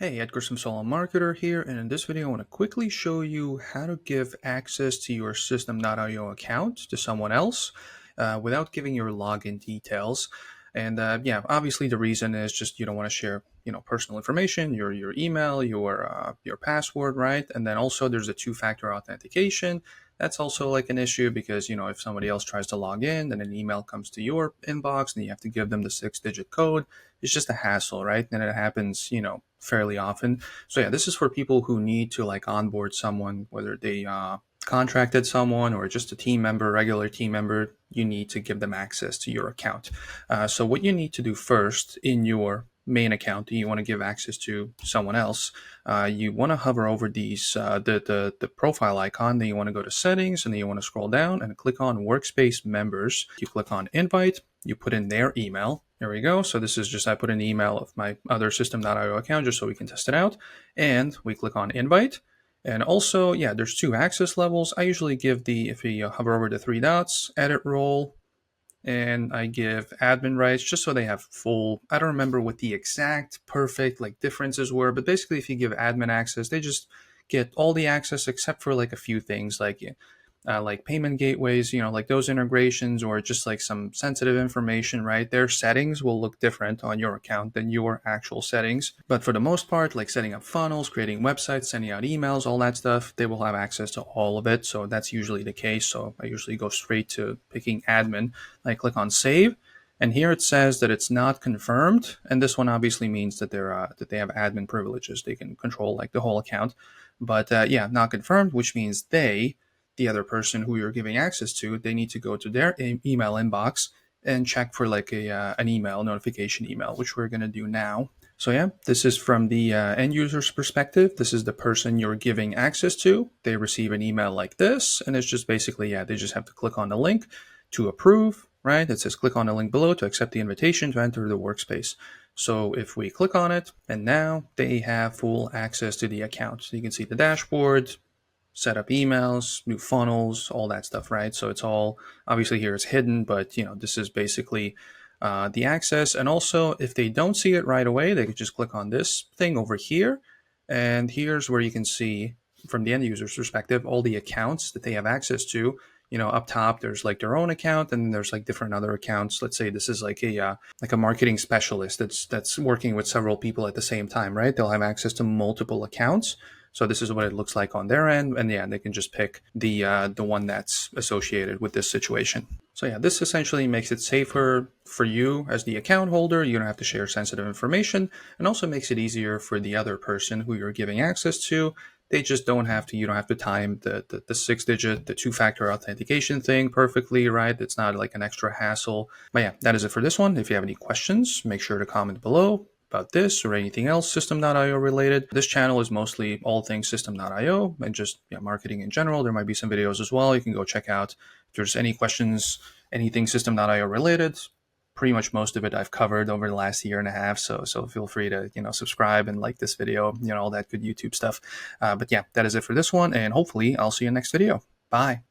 Hey, Edgar Solo Marketer here, and in this video I want to quickly show you how to give access to your System.io account to someone else without giving your login details. And yeah, obviously the reason is just you don't want to share, personal information, your email, your password, right? And then also there's a two-factor authentication. That's also like an issue because if somebody else tries to log in, then an email comes to your inbox, and you have to give them the six-digit code. It's just a hassle, right? And it happens, fairly often. So yeah, this is for people who need to like onboard someone, whether they contracted someone or just a team member, regular team member. You need to give them access to your account. So what you need to do first in your main account that you want to give access to someone else, you want to hover over these the profile icon. Then you want to go to settings, and then you want to scroll down and click on workspace members. You click on invite, you put in their email. There we go. So this is just, I put in the email of my other System.io account just so we can test it out. And we click on invite. And also, yeah, there's two access levels. I usually give if you hover over the three dots, edit role, and I give admin rights just so they have full. I don't remember what the exact perfect like differences were, but basically if you give admin access, they just get all the access except for like a few things like payment gateways, like those integrations, or just like some sensitive information, right? Their settings will look different on your account than your actual settings. But for the most part, like setting up funnels, creating websites, sending out emails, all that stuff, they will have access to all of it. So that's usually the case. So I usually go straight to picking admin. I click on save. And here it says that it's not confirmed, and this one obviously means that they have admin privileges. They can control like the whole account, but yeah, not confirmed, which means the other person who you're giving access to, they need to go to their email inbox and check for like an email notification email, which we're going to do now. So yeah, this is from the end user's perspective. This is the person you're giving access to. They receive an email like this, and it's just basically, yeah, they just have to click on the link to approve, right? It says click on the link below to accept the invitation to enter the workspace. So if we click on it, and now they have full access to the account. So you can see the dashboard, set up emails, new funnels, all that stuff, right? So it's all, obviously here it's hidden, but this is basically the access. And also if they don't see it right away, they can just click on this thing over here. And here's where you can see from the end user's perspective, all the accounts that they have access to. Up top, there's like their own account, and then there's like different other accounts. Let's say this is like a marketing specialist that's working with several people at the same time, right? They'll have access to multiple accounts. So this is what it looks like on their end, and yeah, they can just pick the one that's associated with this situation. So yeah, this essentially makes it safer for you as the account holder. You don't have to share sensitive information, and also makes it easier for the other person who you're giving access to. They just don't have to, you don't have to time the six-digit, the two-factor authentication thing perfectly, right? It's not like an extra hassle. But yeah, that is it for this one. If you have any questions, make sure to comment below about this or anything else System.io related. This channel is mostly all things System.io and just marketing in general. There might be some videos as well. You can go check out if there's any questions, anything System.io related. Pretty much most of it I've covered over the last year and a half. So feel free to, subscribe and like this video, all that good YouTube stuff. But yeah, that is it for this one. And hopefully I'll see you next video. Bye.